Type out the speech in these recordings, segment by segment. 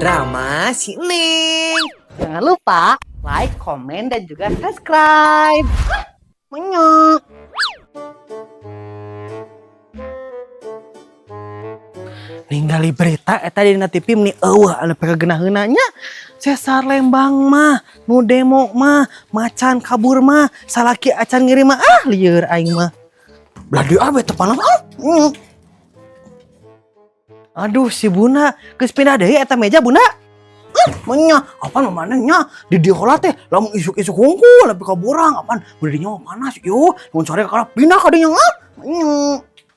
Drama si Neng. Jangan lupa like, komen, dan juga subscribe. Menyok. Ningali berita eta dina TV meni eueuh anu pakageuna nya. Sesar Lembang mah, nu demo mah, macan kabur mah, salaki acan ngirim mah lieur aing mah. Bladi abe teu panas Aduh si Buna, geus pindah deui eta meja Bunda. Menya, apaan manehnya di diolah teh lamun isuk-isuk hungkul lebih kaburang apaan bedinya mah panas yo mun sore ka pindah ka dinya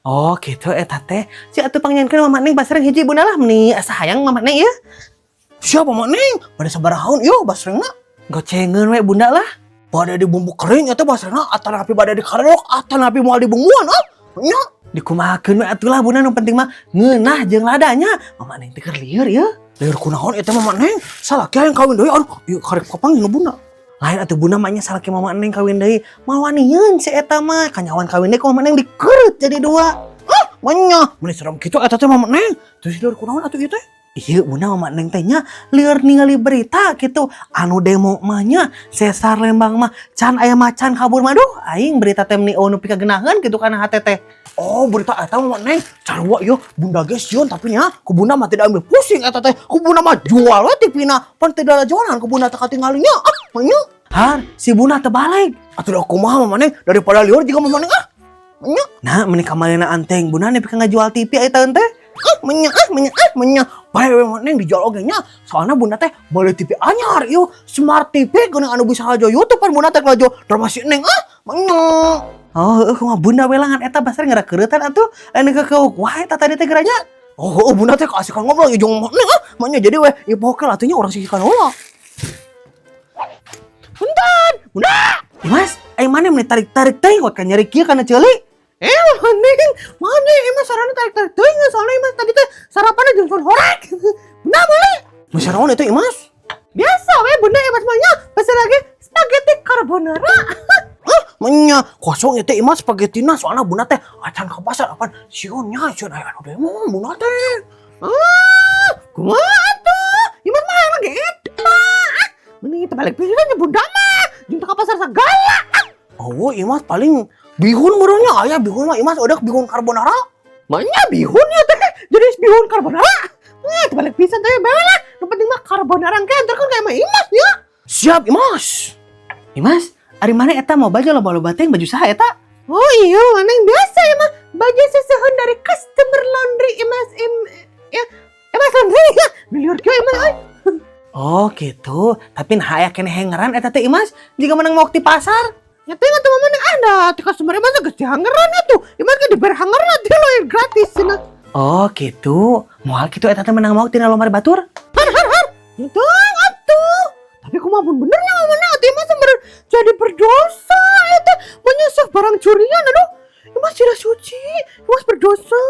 Oh gitu eta teh si atuh pangnyankeun Mama Neng basreng hiji Bunda lah meni asa hayang Mama Neng ya. Siapa Mama Neng pada sabarahaun yo basrengna gocengeun we Bunda lah pada di bumbu kering eta basrengna atan api pada di karedok atan api moal dibunguan nya dikumahakeun we atuh lah Bunda nu penting mah ngeunah jeung ladanya Mama Neng teh keur lieur ya. Lieur kunaon eta Mama Neng? Salaki yang kawin deui aduh ieu karek papanggih nu Bunda. Lain atuh Bunda mah nya salaki Mama Neng kawin deui mah wanieun si eta mah kanyawan kawin deui ku Mama Neng dikeureut jadi dua. Manya mun serem kitu eta teh Mama Neng. Terus lieur kunaon atuh ieu teh? Ieu Bunda Mama Neng teh nya lieur ningali berita kitu anu demo mah nya Sesar Lembang mah can aya macan kabur mah duh aing berita teh meni nu pikagenaheun kitu kana hate teh. Oh berita eta Mama Neng carua yo Bunda geus sieun tapi nya ku Bunda mah tidak ambil pusing eta teh ku Bunda mah jual we TV-na pan teu jualan ku Bunda teh katinggalinya manya har si Bunda teu balik atuh da kumaha Mama Neng daripada lieur jiga Mama Neng manya nah meni kamarina anteng Bunda nepi ka ngajual TV eta teh menya bae Mama Neng dijual oge nya soalna Bunda teh beli TV anyar ieu smart TV geunang anu bisa ngajual YouTube pan Bunda teh ngajual drama si Neng manya. Oh, kumaha Bunda welangan eta basar ngarakereutan atuh lain kekeuk wae eta tadi teh geranya. Oh, Bunda teh kasihkan ngobrol jeung manya jadi we ieu pokel atuh nya urang sisihkan heula. Punten, Bunda. Mas, ai maneh meni tarik-tarik teh ngot ka nyari kieu kana ceuli. Maneh emang sarana tarik-tarik teh soalna Mas tadi teh sarapanna jeung son horek. Bunda boleh. Mas saraon eta Mas? Biasa we Bunda Mas mah nya pesen lagi spaghetti carbonara. Menya kosong ya teh imah spagettina soalnya Bunda teh acan ke pasar apaan sionnya sion aya anu demo Bunda teh. Kumaha atuh? Imah mah lagi eta. Mending kita balik pisan nya Bunda mah. Jeung ka pasar sagala. Oh, imah paling bihun meureunnya aya bihun mah imah udah bihun carbonara. Manya bihun ya teh jadi bihun carbonara. Kita balik pisan teh bae lah. Nu penting mah carbonara engke antar kan ka imah ya. Siap Imas. Imas ari mana eta mau baju loba-loba teh baju saha eta? Oh iya, Neng biasa ya mah. Baju sesuhun dari customer laundry Mas laundry ya. Miliar kieu Mas euy. Oh gitu. Tapi nah aya keneh hangeran eta teh Imas jika menang mau di pasar. Ya teh atuh mah Neng ada di customer Imas geus dihangeran atuh. Imas ge diber hangeran teh lo gratis cenah. Oh gitu. Moal kitu eta teh menang mau tina lomba batur. Har. Itu atuh. Tapi kumaha pun benernya ngomongna atuh Mas jadi berdosa eta menyesek barang curian aduh Imas tidak suci Imas berdosa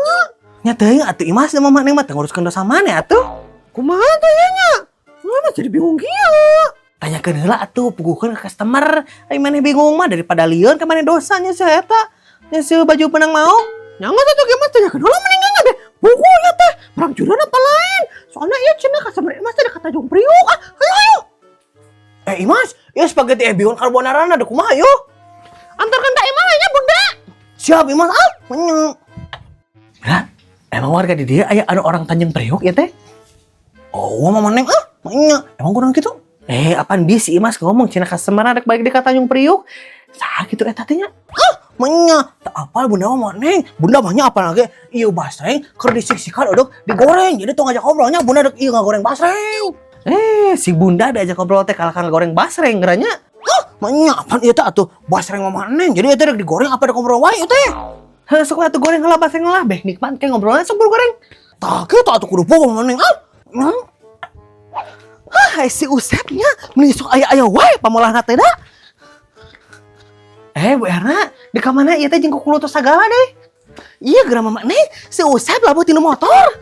nya teuing atuh Imas sama Mama Neng mah teu nguruskeun dosa maneh atuh kumaha teh nya Imas jadi bingung kieu tanyakeun heula atuh puguhkeun ka customer ai maneh bingung mah daripada lieur ka maneh dosanya si eta nya si baju penang mau nya geus atuh Imas tanyakeun heula mending ge bukunya teh barang curian apa lain soalnya ieu cenah customer Imas teh kata Jong Priuk ayo Imas, ya spaghetti bihun carbonara ada kumaha yo? Antarkan tak Imas nya Bunda. Siap Imas menyuk. Lah, emang warga di dia aya anu orang Tanjung Priok ya teh? Oh, Mama Neng menyuk. Emang kurang gitu? Apaan bisi Imas ngomong cina customer rek balik di Tanjung Priok. Saha kitu eta teh nya? Menyuk. Tak apal Bunda Mama Neng. Bunda banyak apal lagi ieu basreng keur disik-sikan odok digoreng. Jadi tong ngajak ngobrolnya Bunda dek ieu ngagoreng basreng. Si Bunda diajak ngobrol teh kalahkan goreng basreng geranya. Manya apaan ieu teh atuh basreng Mama Neng. Jadi eta rek digoreng apa rek ngobrol wae teh. Heuh sok atuh goreng heula basreng lah beh nikmat ke ngobrolna sok goreng. Tah kitu atuh kudu pogo Mama Neng. Si Usepnya meni sok aya wae pamolahna teh da. Bu Erna, di ka mana ieu teh jeung kukulutus sagala deh. Iya geura Mama Neng, si Usep labuh tinu motor.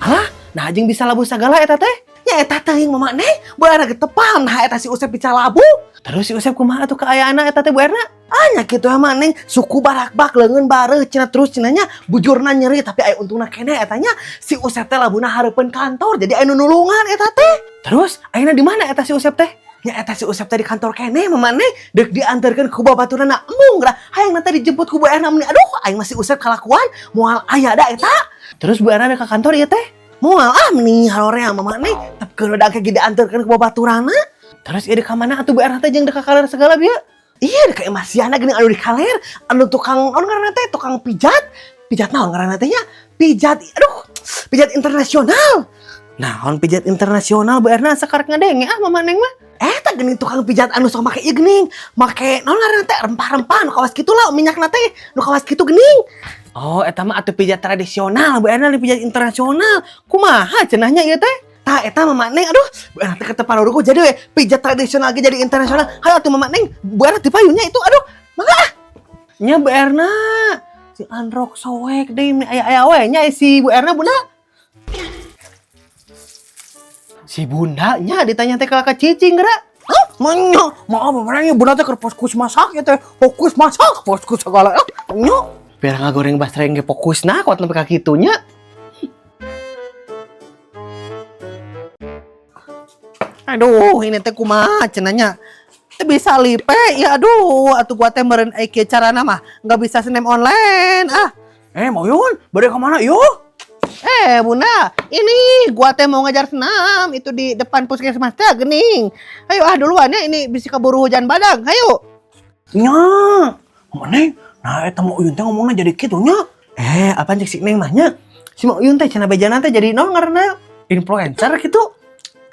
Hah? Nah jeung bisa labuh sagala eta teh. Ya eta teuing Mama Neng, beulah geus teu paham nah eta si Usep bisa labuh. Terus si Usep kumaha tuh kaayana eta teh Bu Erna? Anya kitu mah Neng, suku barak-bak leungeun bareuh cenah terus cenanya bujurna nyeri tapi aya untungna keneh etanya si Usep teh labuna hareupeun kantor jadi aya nu nulungan eta teh. Terus ayeuna di mana eta si Usep teh? Nya eta si Usep teh di kantor keneh mamane deuk diantarkeun ku babaturanna embung gra hayang teh dijemput ku Bu Erna meni aduh aing masih Usep kalakuan moal aya da eta. Terus Bu Erna ka kantor ieu teh moal meni haloreang mamane tepkeun udah ge diantarkeun ku babaturanna. Terus ieu di ka mana atuh Bu Erna teh jeung deuk ka kaler segala bieu? Iya deuk ka Masiana geuning anu di kaler anu tukang naon ngaranna teh tukang pijat. Pijat naon ngaranna teh nya? Pijat pijat internasional. Naon pijat internasional Bu Erna sakarek ngadenge mamane mah. Eta geuning tukang pijat anu sok make ieu geuning, make naon ngaranna teh rempah-rempah nu kawas kitu lah minyakna teh nu kawas kitu geuning. Oh, eta mah atuh pijat tradisional Bu Erna pijat internasional. Kumaha cenahnya ieu teh? Tah eta Mama Neng aduh, Bu Erna teh ketepan uruku jadi we pijat tradisional ge jadi internasional. Hayu atuh Mama Neng, Bu Erna dipayunya itu aduh. Mangga. Nya Bu Erna. Si Androk soek deui aya-aya we nya si Bu Erna Bunda. Si Bunda nya ditanya teh ka cicing geura. Hah? Manya, maaf Mama Bunda teh keur fokus masak ya teh. Fokus masak, fokus segala. Nya. Biar ngagoreng basreng ge fokusna kuat nepi ka kitu nya. Aduh, ini teh kumaha cenanya. Teh bisa lipe, ya aduh, atuh gua teh meureun aya kieu carana mah, enggak bisa senem online. Moyun, bade ka mana yuk? Bunda, ini gua teh mau ngajar senam itu di depan puskesmas teh geuning. Ayo duluan ya ini bisi kaburu hujan badang. Hayu. Nya. Maneh, nah eta mau Uyun teh ngomongna jadi kitu nya. Apaan cek si Neng mah nya? Si Uyun teh cenah bejana teh jadi naon ngaranna? Influencer gitu.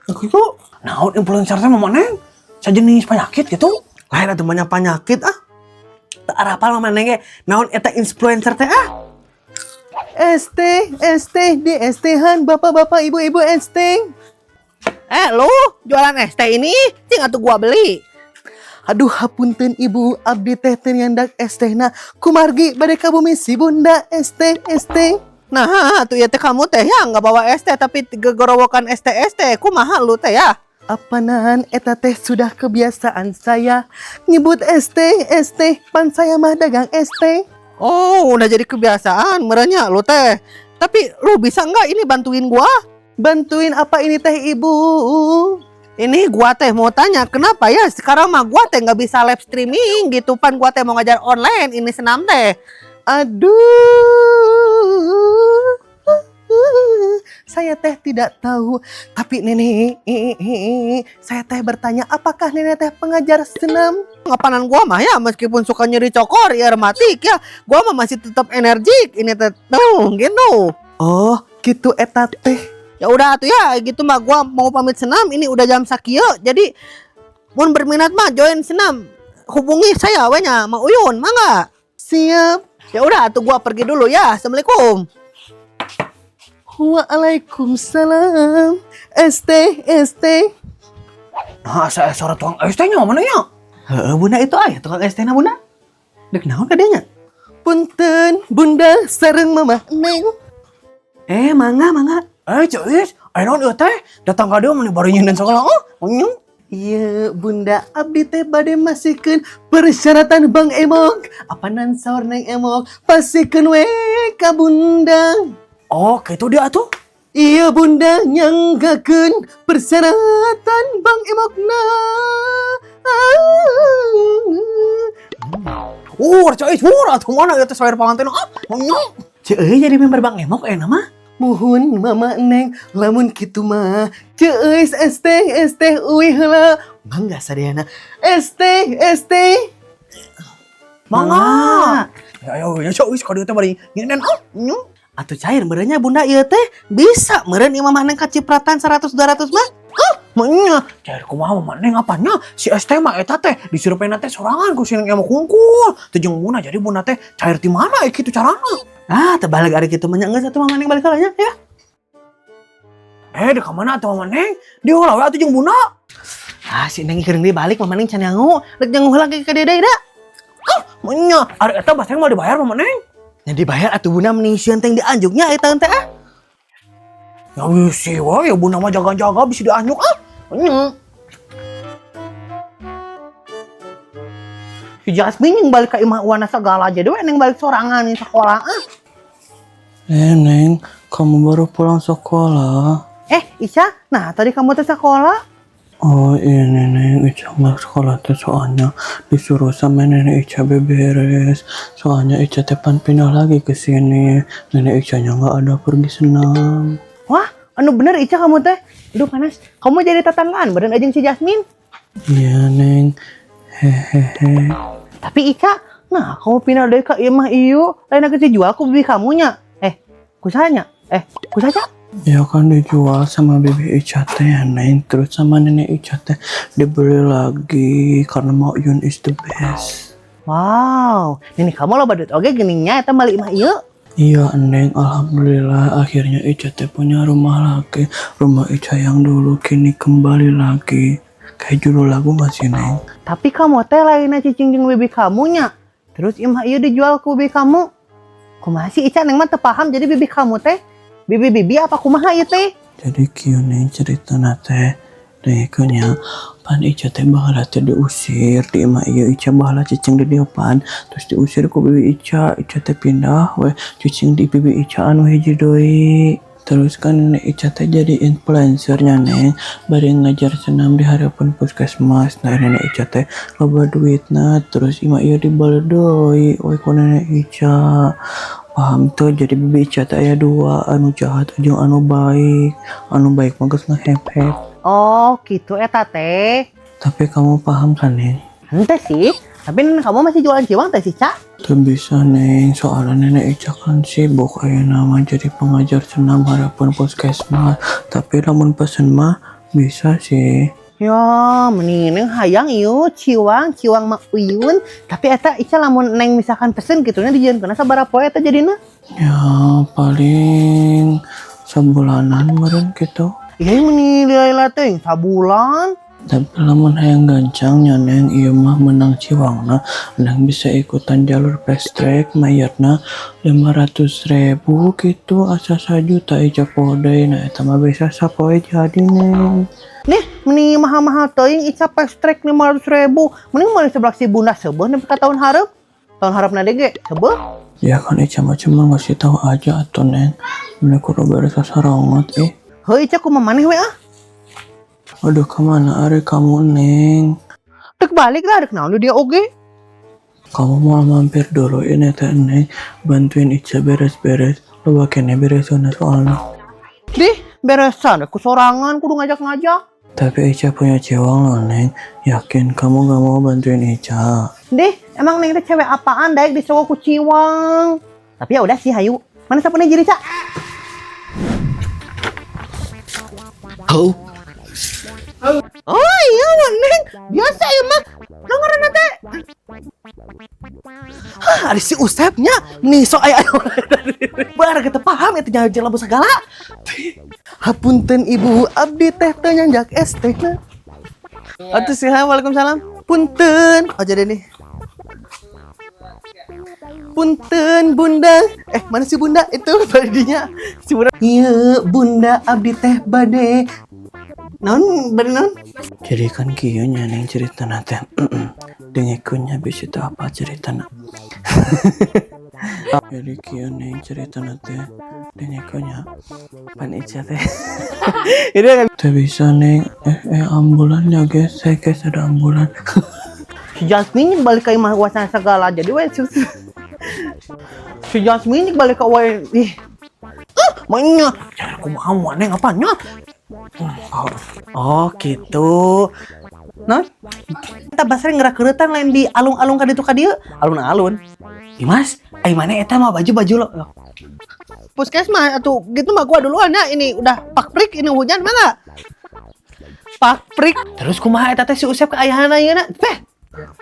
Gitu. Naon influencer teh Mama Neng? Sajenis penyakit gitu. Lain atuh banyak penyakit Tak arapal Mama Neng ge naon eta influencer teh ST di ST-han bapak-bapak ibu-ibu ST. Lu jualan ST ini cing atuh gua beli. Aduh hapunten ibu abdi teh teu nyandak ST-na kumargi bade ka bumi si Bunda ST. Nah, tuh ya teh kamu teh ya nggak bawa ST tapi gegorowokan ST. Kumaha lu teh ya? Apanan eta teh sudah kebiasaan saya nyebut ST pan saya mah dagang ST. Oh, udah jadi kebiasaan merenya lu teh. Tapi lu bisa nggak ini bantuin gua? Bantuin apa ini teh ibu? Ini gua teh mau tanya kenapa ya sekarang mah gua teh nggak bisa live streaming gitu pan gua teh mau ngajar online ini senam teh. Aduh, saya teh tidak tahu. Tapi nenek, saya teh bertanya apakah nenek teh pengajar senam? Ngapanan gua mah ya meskipun suka nyeri cokor ya rematik ya, gua mah masih tetap energik. Ini teh gitu. Oh, gitu eta teh. Ya udah tuh ya, gitu mah gua mau pamit senam. Ini udah jam sakieu. Jadi mun berminat mah join senam. Hubungi saya we nya, Mak Uyun, mangga. Siap. Ya udah tuh gua pergi dulu ya. Assalamualaikum. Waalaikumsalam. ST. Nah, saya suara tukang ST-nya mana ya? Bunda itu aya tukang ST-na Bunda. Dek naon kadenya? Punten, Bunda sareng Mama Neng. Mangga. Ceus, aya naon ieu teh? Datang ka dieu meni bari nyindan segala. Nyung. Iya Bunda abdi teh bade masihkeun persyaratan Bang Emok. Apanan saur Neng Emok pasikeun we ka Bunda. Oh gitu dia tuh. Iya Bunda nyanggakeun persyaratan Bang Emokna. Ceus atuh mana ieu teh sawer panganten. Ceus jadi member Bang Emok mah. Muhun Mama Neng lamun kitu mah ceus ST uih heula mangga sadayana ST mangga ayo ceus ka dieu teh bari nginden atuh cair merenya Bunda ieu teh bisa meureun ieu Mama Neng kacipratan 100 200 mah manya cair kumaha Mama Neng apanya si ST mah eta teh disuruhna teh sorangan ku si Neng Emok kungkul teh jeung Bunda jadi Bunda teh cair ti mana kitu carana. Terbalik hari gitu banyak nggak satu Mama Neng balik kalanya ya? Di kamana atuh Mama Neng? Di heula we atuh jeung Bunda. Si Neng keuring dibalik Mama Neng can nyangu, rek nyangu heula ke deui da. Nya, ari eta baseng mah dibayar Mama Neng. Nya dibayar atuh Bunda mending sieun teh dianjuknya eta teh Ya wisi we, ya Bunda mah jaga-jaga bisa dianjuk Nya. Si Jasmine yang balik ke imah wana segala jadi we neng balik sorangan di sekolah. Neng, kamu baru pulang sekolah. Ica, nah tadi kamu ke sekolah? Oh ini Neng, Ica nggak sekolah tuh soalnya disuruh sama nenek Ica beberes. Soalnya Ica tepan pindah lagi ke sini. Nenek Ica-nya nggak ada pergi senam. Wah, anu bener Ica kamu teh. Aduh panas. Kamu jadi tetanggaan badan ajeng si Jasmine. Iya Neng, hehehe. Tapi Ica, nah kamu pindah dari ke imah iyu, lain ke si jual ku bibi kamunya. Kusanya? Kusaja? Ya kan dijual sama bibi Ica teh Neng. Terus sama nenek Ica teh dibeli lagi karena mau Yun is the best. Wow, ini kamu lo badut oge geningnya eta balik imah ieu. Iya Neng, alhamdulillah akhirnya Ica teh punya rumah lagi. Rumah Ica yang dulu kini kembali lagi. Kayak judul lagu gak sih Neng? Tapi kamu teh lainnya cicing jeung bibi kamunya. Terus imah ieu dijual ku bibi kamu. Kumaha sih Ica neng mah teu paham jadi bibi kamu teh bibi apa kumaha ieu teh? Jadi kieu Neng ceritana teh dengekunya pan Ica teh bahala teh diusir di imah ieu Ica bahala cicing di depan terus diusir ku bibi Ica teh pindah we cicing di bibi Ica anu hiji deui. Terus kan nenek Ica teh jadi influencernya Neng, bari ngajar senam di harapan puskesmas. Nah nenek Ica teh loba duitna terus imah ieu dibale deui we ku nenek Ica. Paham tuh jadi bibi Ica teh aya dua, anu jahat jeung anu baik. Anu baik mah geus ngehep-hep. Oh, gitu eta teh. Tapi kamu paham kan Neng? Henteu sih, tapi kamu masih jualan ciwang teh sih, Cak? Tuh bisa Neng, soalnya nenek Ica kan sibuk ayeuna mah jadi pengajar senam harapan puskesmas. Tapi lamun pesen mah bisa sih. Ya, mending hayang ieu ciwang mah uyun, tapi eta Ica lamun neng misalkan pesen gitunya dijieunkeun sabaraha poe eta jadina? Ya paling sebulanan meureun gitu. Iya meni lila teh sabulan. Tapi lamun hayang gancangnya Neng, ieu mah menang ciwangna, Neng bisa ikutan jalur fast track mayarna 500.000 gitu asa 1 juta Ica podai. Nah eta mah bisa sapoe jadi Neng. Nih, meni mahal-mahal teuing Ica fast track 500.000. Mending mah sebelah si bunda seubeuh nepi ka tahun hareup. Tahun harapna DG seubeuh. Ya kan Ica mah cuma ngasih tahu aja atuh Neng. Mana kudu beres sasarongot Heuh Ica kumaha maneh we ah? Aduh kemana are kamu Neng? Dek balik lah, dek naon dia oge. Kamu mau mampir dulu ini teh Neng, bantuin Ica beres-beres. Lo kene beresan soalnya. Dih, beresan aku sorangan kudu ngajak-ngajak. Tapi Ica punya ciwang loh Neng. Yakin kamu gak mau bantuin Ica? Dih, emang Neng teh cewek apaan daek disogok ku ciwang. Tapi ya udah sih hayu. Mana sapunnya jadi, Cak? Oh iya Neng, biasa ya mah. Ngaranna teh. Ada si Usepnya nih sok aya bar kita paham eta jangan labu segala. Hapunten Ibu abdi teh teu nyanjak es teh. Atuh sih, waalaikumsalam. Punten. Oh jadi nih. Punten Bunda. Mana si Bunda itu badinya? Si Bunda. Iya, Bunda abdi teh bade. Non, bener non. Jadi kan kieu nya Neng cerita teh. Dengekunya bisa tahu apa cerita Jadi kieu Neng cerita teh. Dengekunya pan Ica teh. Ini Teh bisa Neng. Ambulannya guys, saya guys ada ambulan. si Jasmine balik ke imah wasana segala jadi we si Jasmine balik ke we mainnya cara kumaha moal Neng apanya. Oh gitu. Non, kita basah ngerak-geretan lain di alung-alung kaditu kadieu, alun-alun. Dimas, mana eta mah baju-baju lo. Puskesmas atuh gitu mah gua duluan ya, ini udah pakprik ini hujan mana? Pakprik. Terus kumaha eta teh si Usep ke ayahana ieu na?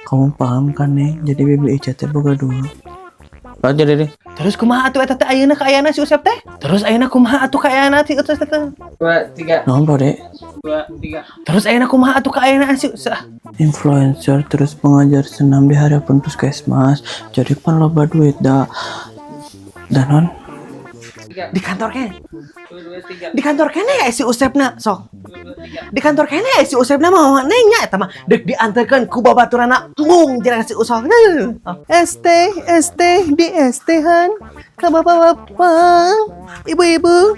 Kamu paham kan Neng? Jadi bibi Ica teh boga dua. Jadi deh. Terus kumaha atuh eta teh ayeuna ka ayahna si Usep teh? Terus ayeuna kumaha atuh ka ayahna si Usep teh? 2, 3. Naon Dek? 2, 3. Terus ayeuna kumaha atuh ka ayahna si Usep? Influencer terus pengajar senam di harapan puskesmas. Jadi pan loba duit dah. Dan non tiga. Di kantor kene. Dua, tiga. Di kantor kene ya si Usepna sok. Dua, tiga. Di kantor kene ya si Usepna mau nengnya eta mah deuk dianterkeun ku babaturana embung jeung si Usok. ST di ST-han ka bapak-bapak, ibu-ibu.